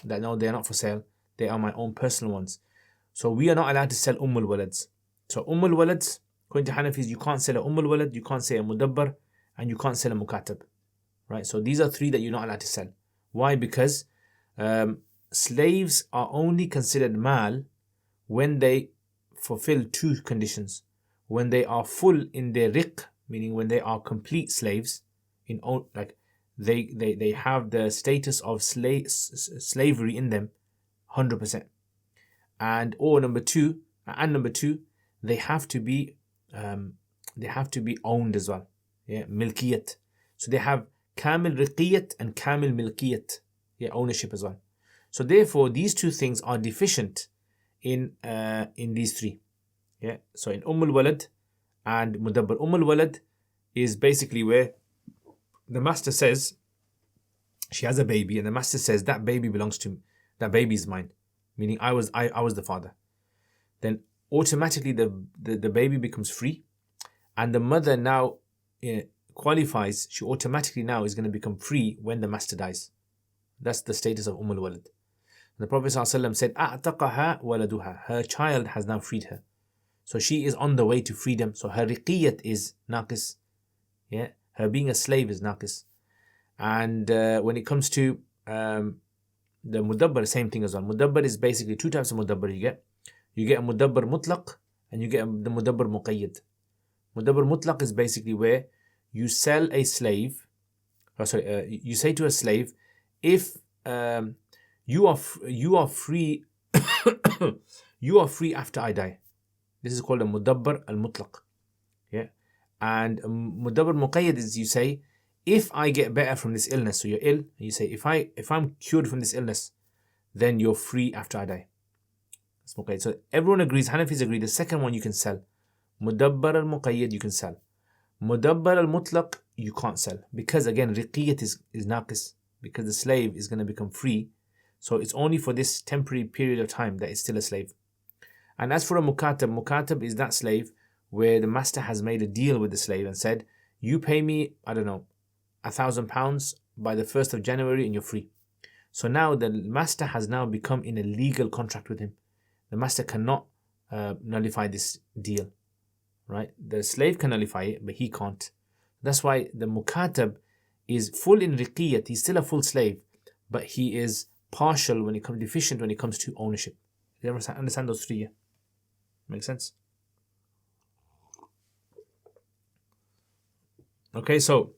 that no, they're not for sale, they are my own personal ones. So we are not allowed to sell ummul walads. So ummul walads, according to Hanafis, you can't sell a ummul walad, you can't sell a mudabbar, and you can't sell a mukatab. Right? So these are three that you're not allowed to sell. Why? Because slaves are only considered mal when they fulfill two conditions. When they are full in their riq, meaning when they are complete slaves, like they have the status of slavery in them, 100%. And number two, they have to be owned as well. Yeah, milkiyat. So they have kamil riqiyat and kamil milkiyat. Yeah, ownership as well. So therefore, these two things are deficient in these three. Yeah. So in walad and mudabbar. Walad is basically where the master says she has a baby, and the master says that baby belongs to me. That baby is mine. Meaning I was the father. Then automatically the baby becomes free, and the mother now qualifies. She automatically now is going to become free when the master dies. That's the status of walad. The Prophet ﷺ said, "A'taqaha waladuha." Her child has now freed her, so she is on the way to freedom. So her riqiyat is naqis. Yeah, her being a slave is naqis. And when it comes to the mudabbar, same thing as well. Mudabbar is basically two types of mudabbar you get. You get a mudabbar mutlaq and you get the mudabbar muqayyad. Mudabbar mutlaq is basically where you sell a slave. You say to a slave, if you are free, you are free after I die. This is called a mudabbar al-mutlaq. Yeah, and mudabbar muqayyad is you say, if I get better from this illness, so you're ill, and you say, if I'm cured from this illness, then you're free after I die. That's muqayyad. So everyone agrees, Hanafis agree, the second one you can sell. Mudabbar al-muqayyad you can sell. Mudabbar al-mutlaq you can't sell. Because again, riqiyat is naqis. Because the slave is going to become free. So it's only for this temporary period of time that it's still a slave. And as for a mukatab is that slave where the master has made a deal with the slave and said, you pay me, I don't know, £1,000 by the 1st of January and you're free. So now the master has now become in a legal contract with him. The master cannot nullify this deal. Right? The slave can nullify it, but he can't. That's why the mukatab is full in riqiyat. He's still a full slave, but he is partial when it comes, deficient when it comes to ownership. You understand those three? Yeah? Makes sense? Okay, so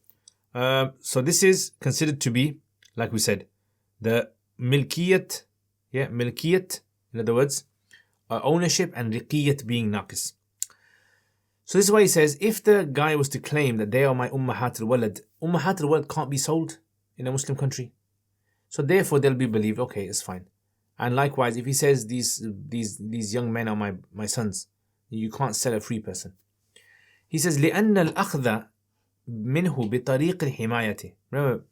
this is considered to be, like we said, the milkiyat. Yeah, milkiyat. In other words, ownership and riqiyat being naqis. So this is why he says, if the guy was to claim that they are my Ummahat al-Walad can't be sold in a Muslim country. So therefore they'll be believed, okay, it's fine. And likewise, if he says these young men are my sons, you can't sell a free person. He says, لأن الأخذ منه بطريق الحماية. Remember,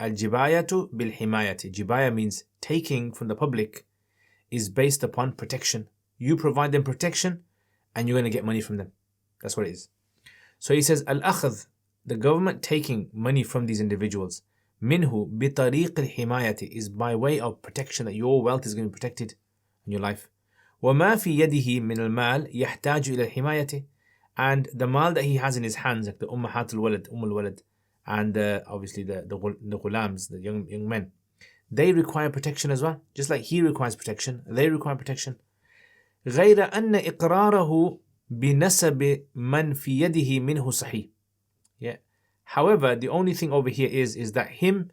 الجباية بالحماية. Jibaya means taking from the public is based upon protection. You provide them protection and you're going to get money from them. That's what it is. So he says, al-akhd, the government taking money from these individuals, minhu bitariq al-himayati, is by way of protection, that your wealth is going to be protected in your life. وَمَا فِي يَدِهِ مِنَ الْمَالِ يَحْتَاجُ إِلَى الْحِمَايَةِ, and the mal that he has in his hands, like the ummahat al-walad, al-walad, and obviously the ghulams, the young men, they require protection as well. Just like he requires protection, they require protection. غَيْرَ أَنَّ إِقْرَارَهُ بِنَسَبِ مَنْ فِي يَدِهِ مِنْهُ صَحِيح. Yeah. However, the only thing over here is that him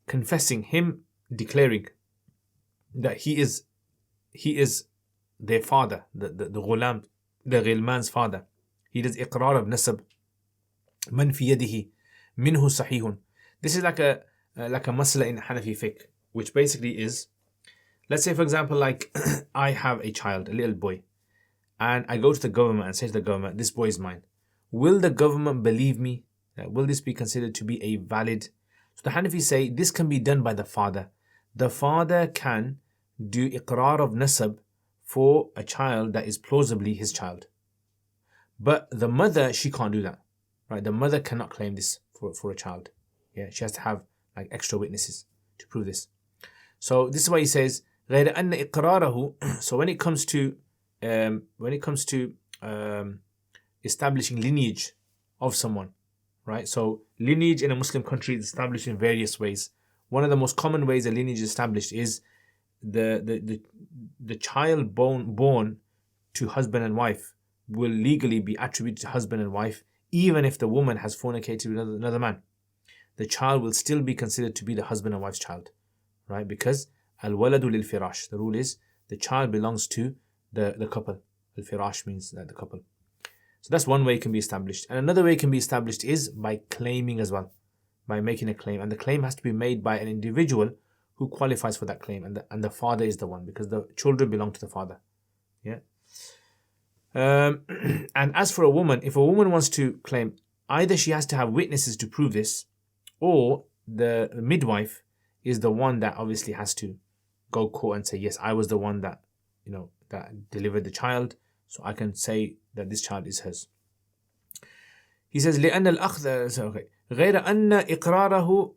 confessing, him declaring that he is their father, the ghulam, the ghilman's father. He does iqrar of nasab. Man fi yadihi minhu sahihun. This is like a masla in Hanafi fiqh, which basically is, let's say for example, like I have a child, a little boy, and I go to the government and say to the government, this boy is mine. Will the government believe me? Will this be considered to be a valid? So the Hanafis say this can be done by the father. The father can do iqrar of nasab for a child that is plausibly his child. But the mother, she can't do that. Right? The mother cannot claim this for a child. Yeah, she has to have like extra witnesses to prove this. So this is why he says, غير أن إقراره. So when it comes to establishing lineage of someone, right? So lineage in a Muslim country is established in various ways. One of the most common ways a lineage is established is the child born to husband and wife will legally be attributed to husband and wife, even if the woman has fornicated with another man. The child will still be considered to be the husband and wife's child, right? Because al-waladu lil-firash, the rule is the child belongs to the couple. Al-firash means the couple. So that's one way it can be established. And another way it can be established is by claiming as well, by making a claim. And the claim has to be made by an individual who qualifies for that claim. And the father is the one, because the children belong to the father. Yeah. And as for a woman, if a woman wants to claim, either she has to have witnesses to prove this, or the midwife is the one that obviously has to go court and say, yes, I was the one that delivered the child, so I can say that this child is hers. He says, لأن الأخذ غير أن إقراره,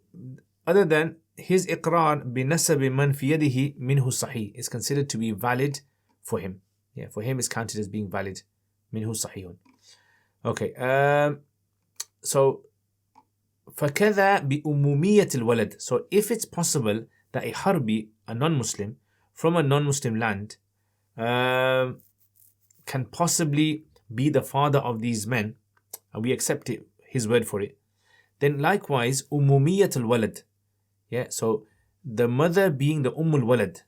other than his إقرار بنسب من في يده منه صحيح, is considered to be valid for him. Yeah, for him is counted as being valid. منه صحيح. Okay. So فكذا بأمومية الولد. So if it's possible that a harbi, a non-Muslim, from a non-Muslim land, can possibly be the father of these men, and we accept it, his word for it, then likewise umumiyat al-walad, yeah, so the mother being the walad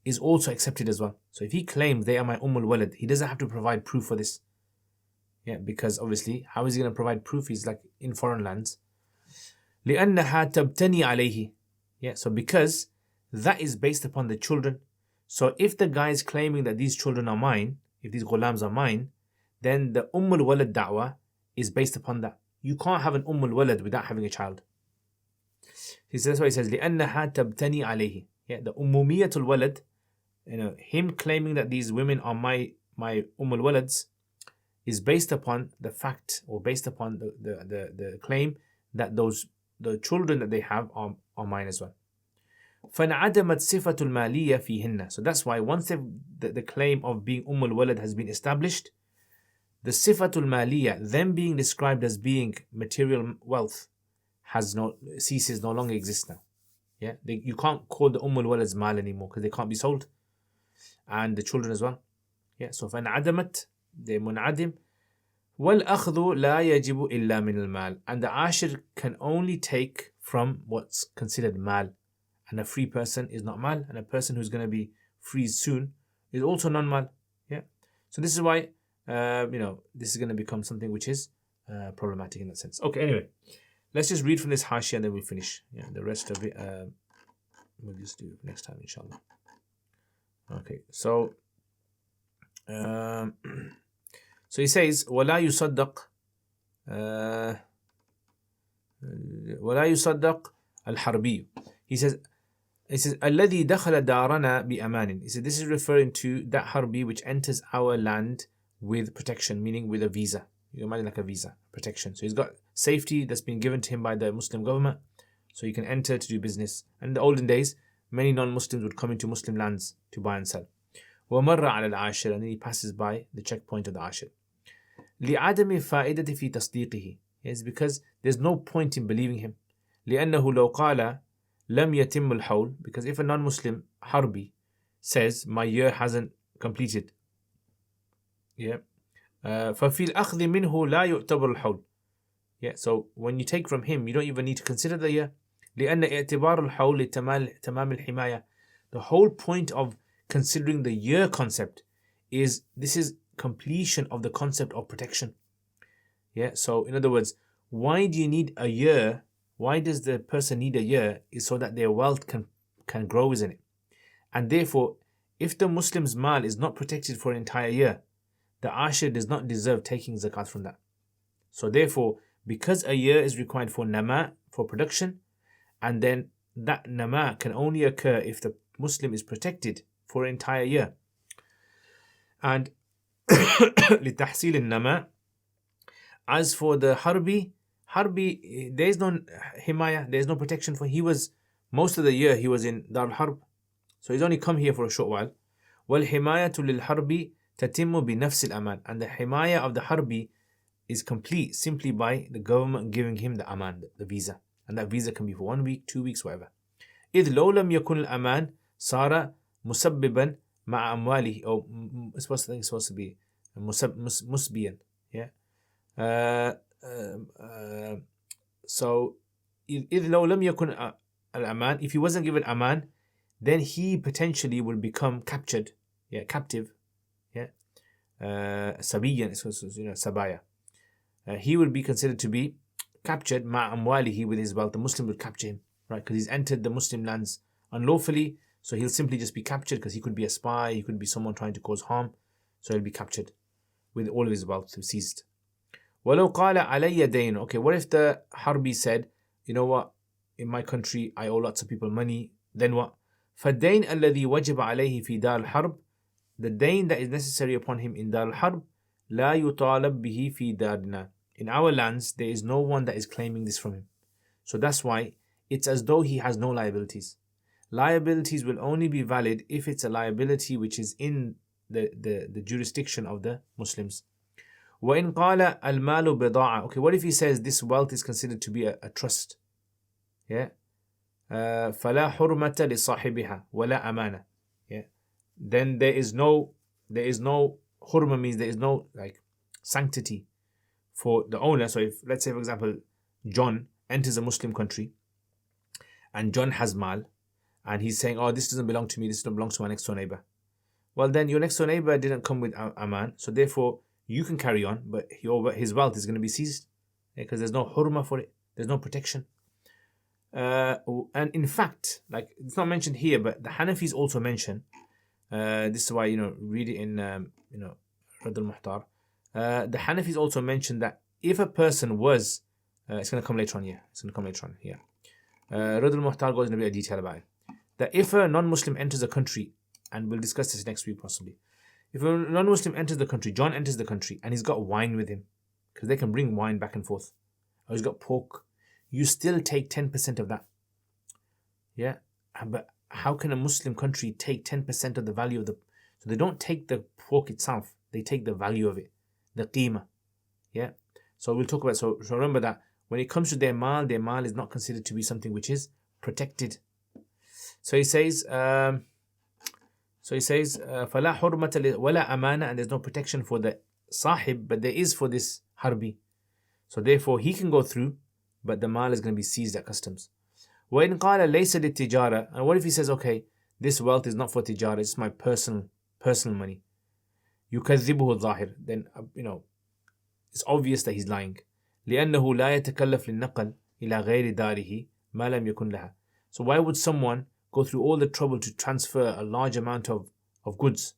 is also accepted as well. So if he claims they are my walad, he doesn't have to provide proof for this. Yeah, because obviously, how is he going to provide proof? He's like in foreign lands. لأنها تبتني عليه. Yeah, so because that is based upon the children. So if the guy is claiming that these children are mine, if these ghulams are mine, then the walad da'wah is based upon that. You can't have an walad without having a child. That's why he says لأنها تبتني عليه. Yeah, the ummumiyatul walad, him claiming that these women are my walads, is based upon the fact, or based upon the claim that the children that they have are mine as well. فَانْعَدَمَتْ صِفَةُ الْمَالِيَّةِ فِيهِنَّ. So that's why once the claim of being walad has been established, the sifatul maliyah, them being described as being material wealth, ceases, no longer exists now. Yeah, you can't call the walad's mal anymore because they can't be sold, and the children as well. Yeah, so فَانْعَدَمَتْ, they're mun'adim. وَالْأَخْذُ لَا يَجِبُ إِلَّا مِنَ الْمَالِ, and the Aashir can only take from what's considered mal. And a free person is not mal, and a person who's going to be free soon is also non-mal. Yeah. So this is why this is going to become something which is problematic in that sense. Okay, anyway, let's just read from this Hashia and then we'll finish. Yeah, the rest of it we'll just do next time, inshallah. Okay, so so he says, وَلَا يُصَدَّقْ وَلَا يُصَدَّقْ الْحَرْبِيُّ. He says, الَّذِي دَخَلَ دَارَنَا بِأَمَانٍ. He said, this is referring to that harbi which enters our land with protection, meaning with a visa. You imagine like a visa, protection. So he's got safety that's been given to him by the Muslim government, so he can enter to do business. And in the olden days, many non-Muslims would come into Muslim lands to buy and sell. وَمَرَّ عَلَى الْعَاشِرِ. And then he passes by the checkpoint of the Aashir. لِعَدَمِ فَائِدَةِ فِي تَصْدِيقِهِ. Yes, because there's no point in believing him. لِأَنَّهُ لَوْ قَالَ لَمْ يَتِمُّ الْحَوْلِ. Because if a non-Muslim harbi says, my year hasn't completed, yeah, فَفِي الْأَخْذِ مِنْهُ لَا يُعْتَبَرُ الْحَوْلِ. Yeah, so when you take from him, you don't even need to consider the year. لأن اعتبار الحول تمام الحماية. The whole point of considering the year concept is this is completion of the concept of protection. Yeah, so in other words, why do you need a year? Why does the person need a year? Is so that their wealth can grow, isn't it? And therefore, if the Muslim's mal is not protected for an entire year, the Aashir does not deserve taking zakat from that. So therefore, because a year is required for nama, for production, and then that nama can only occur if the Muslim is protected for an entire year. And لِتَحْصِيلِ النَّمَا. As for the harbi, there is no himaya, there is no protection for. He was, most of the year he was in Dar al-Harb, so he's only come here for a short while. وَالْحِمَايَةُ لِلْحَرْبِ تَتِمُّ بِنَفْسِ الْأَمَانِ. And the himaya of the harbi is complete simply by the government giving him the aman, the visa. And that visa can be for 1 week, 2 weeks, whatever. إِذْ لَوْ لَمْ يَكُنْ الْأَمَانِ صَارَ مُسَبِّبًا مَعَ أَمْوَالِهِ. Or it's supposed to be musbiyan. Yeah. So إِذْ لَوْ لَمْ يَكُنْ الْأَمَانِ. If he wasn't given aman, then he potentially will become captured. Yeah, captive. Yeah. Sabiyan, sabaya. He will be considered to be captured ma amwalihi, with his wealth. The Muslim will capture him, right? Because he's entered the Muslim lands unlawfully, so he'll simply just be captured, because he could be a spy, he could be someone trying to cause harm, so he'll be captured with all of his wealth seized. وَلَوْ قَالَ عَلَيَّ دَيْنٌ. Okay, what if the harbi said, you know what, in my country I owe lots of people money, then what? فَالدَّيْنَ الَّذِي وَجَبَ عَلَيْهِ فِي دَارِ الْحَرْبِ. The dain that is necessary upon him in Dar al-Harb, لَا يُطَالَبْ بِهِ فِي دَارِنَا. In our lands, there is no one that is claiming this from him. So that's why it's as though he has no liabilities. Liabilities will only be valid if it's a liability which is in the jurisdiction of the Muslims. وَإِنْ قَالَ الْمَالُ بِضَاعَةٌ. Okay, what if he says this wealth is considered to be a trust? Yeah. فَلَا حُرْمَةَ لِصَاحِبِهَا وَلَا أَمَانَةَ. Yeah. Then there is no hurma, means there is no like sanctity for the owner. So if, let's say for example, John enters a Muslim country and John has mal and he's saying, oh, this doesn't belong to me, this belongs to my next door neighbor. Well, then your next door neighbor didn't come with aman, so therefore you can carry on, but his wealth is going to be seized, because there's no hurma for it, there's no protection. And in fact, like it's not mentioned here, but the Hanafis also mention, this is why, read it in Radd al-Muhtar. The Hanafis also mention that if a person was, it's going to come later on here. Radd al-Muhtar goes in a bit of detail about it. That if a non-Muslim enters a country, and we'll discuss this next week possibly. If a non-Muslim enters the country, John enters the country, and he's got wine with him, because they can bring wine back and forth, or he's got pork, you still take 10% of that. Yeah, but how can a Muslim country take 10% of the value of the... So they don't take the pork itself, they take the value of it, the qima. Yeah, so we'll talk about... So remember that when it comes to their mal is not considered to be something which is protected. So he says... فَلَا حُرْمَةَ وَلَا أَمَانَةَ. And there's no protection for the sahib, but there is for this harbi. So therefore he can go through, but the mal is going to be seized at customs. وَإِنْ قَالَ لَيْسَ لِلتِّجَارَةِ. And what if he says, okay, this wealth is not for tijara, it's my personal money. يكذبه الظاهر, then it's obvious that he's lying. لأنه لا يتكلف للنقل إلى غير داره ما لم يكن لها. So why would someone go through all the trouble to transfer a large amount of goods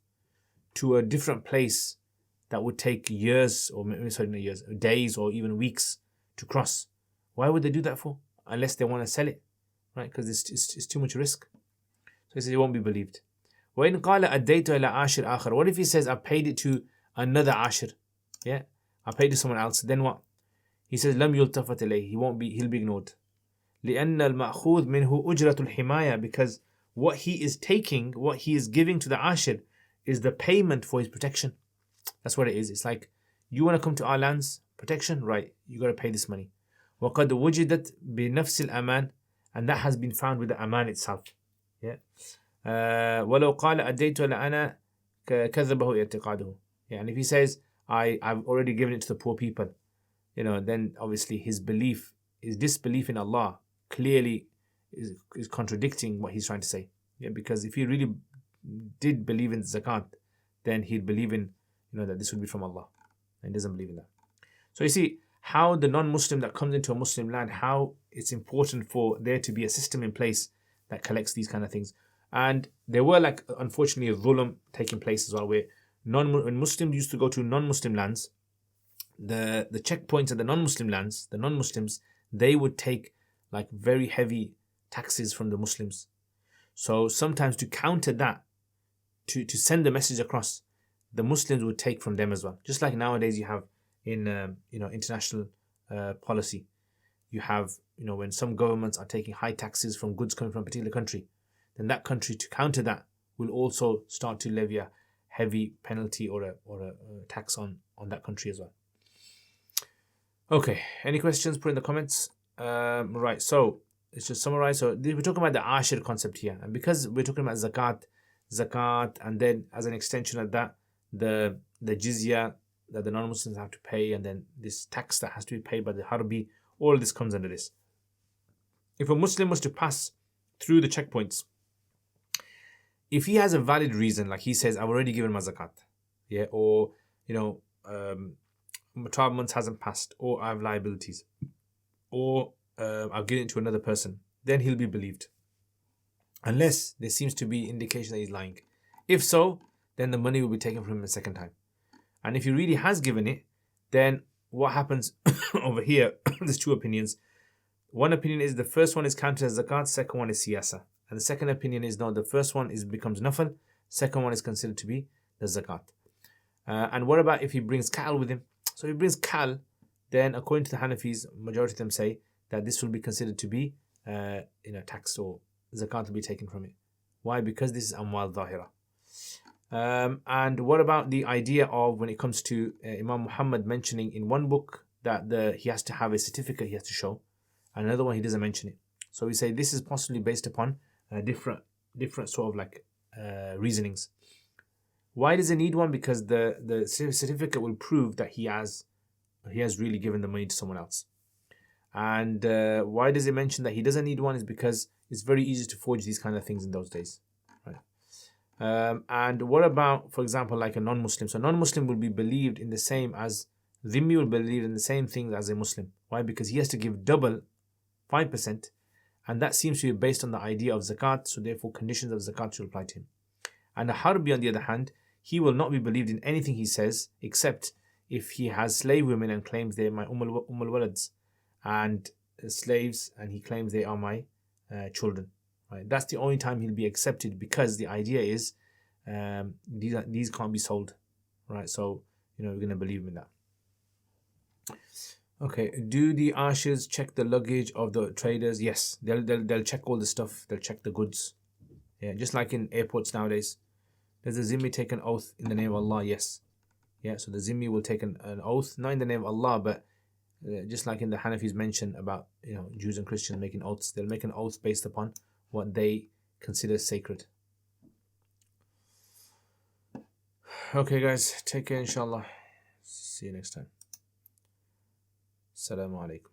to a different place that would take years, or sorry, not years, days or even weeks to cross? Why would they do that for? Unless they want to sell it, right? Because it's too much risk. So he says he won't be believed. وإن قال أديت إلى عاشر آخر. What if he says I paid it to another Aashir? Yeah, I paid it to someone else. Then what? He says لم يلتفت إليه. He'll be ignored. لأن المأخوذ منه أجرة الحماية, because what he is taking, what he is giving to the Aashir is the payment for his protection. That's what it is. It's like, you want to come to our lands, protection, right? You got to pay this money. وقد وجدت بنفس الأمان, and that has been found with the aman itself. Yeah. ولو قال أديت لأنا كذبه اعتقاده. Yeah, and if he says I've already given it to the poor people, then obviously his disbelief in Allah clearly is contradicting what he's trying to say. Yeah, because if he really did believe in zakat, then he'd believe in that this would be from Allah, and he doesn't believe in that. So you see how the non-Muslim that comes into a Muslim land, how it's important for there to be a system in place that collects these kind of things. And there were, like, unfortunately, a dhulm taking place as well, where when Muslims used to go to non-Muslim lands, the checkpoints at the non-Muslim lands, the non-Muslims, they would take like very heavy taxes from the Muslims. So sometimes to counter that, to send the message across, the Muslims would take from them as well. Just like nowadays you have in international policy, you have when some governments are taking high taxes from goods coming from a particular country, then that country, to counter that, will also start to levy a heavy penalty or a tax on that country as well. Okay, any questions? Put in the comments. Right, so let's just summarize. So we're talking about the Aashir concept here, and because we're talking about zakat, and then as an extension of that, the jizya that the non-Muslims have to pay, and then this tax that has to be paid by the Harbi, all this comes under this. If a Muslim was to pass through the checkpoints, if he has a valid reason, like he says, I've already given my zakat, yeah, or 12 months hasn't passed, or I have liabilities, or I've given it to another person, then he'll be believed. Unless there seems to be indication that he's lying. If so, then the money will be taken from him a second time. And if he really has given it, then what happens over here, there's two opinions. One opinion is the first one is counted as zakat, second one is siyasa. And the second opinion is no, the first one becomes nafal, second one is considered to be the zakat. And what about if he brings cattle with him? So if he brings cattle, then according to the Hanafis, majority of them say that this will be considered to be taxed, or zakat will be taken from it. Why? Because this is amwal dhahira. And what about the idea of when it comes to Imam Muhammad mentioning in one book that he has to have a certificate he has to show, and another one he doesn't mention it. So we say this is possibly based upon different sort of like reasonings. Why does he need one? Because the certificate will prove that he has really given the money to someone else. And why does he mention that he doesn't need one? Is because it's very easy to forge these kind of things in those days, right? And what about, for example, like a non-Muslim? So non-Muslim will be believed in the same as Dhimmi will believe in the same things as a Muslim. Why? Because he has to give double 5%, and that seems to be based on the idea of zakat, so therefore conditions of zakat should apply to him. And the Harbi, on the other hand, he will not be believed in anything he says, except if he has slave women and claims they're my walads, and slaves, and he claims they are my children. Right? That's the only time he'll be accepted, because the idea is these can't be sold, right? So we're going to believe him in that. Okay, do the Aashirs check the luggage of the traders? Yes, they'll check all the stuff. They'll check the goods. Yeah, just like in airports nowadays. Does the Zimmi take an oath in the name of Allah? Yes. Yeah, so the Zimmi will take an oath, not in the name of Allah, but just like in the Hanafis mentioned about Jews and Christians making oaths, they'll make an oath based upon what they consider sacred. Okay, guys, take care, inshallah. See you next time. Assalamu alaikum.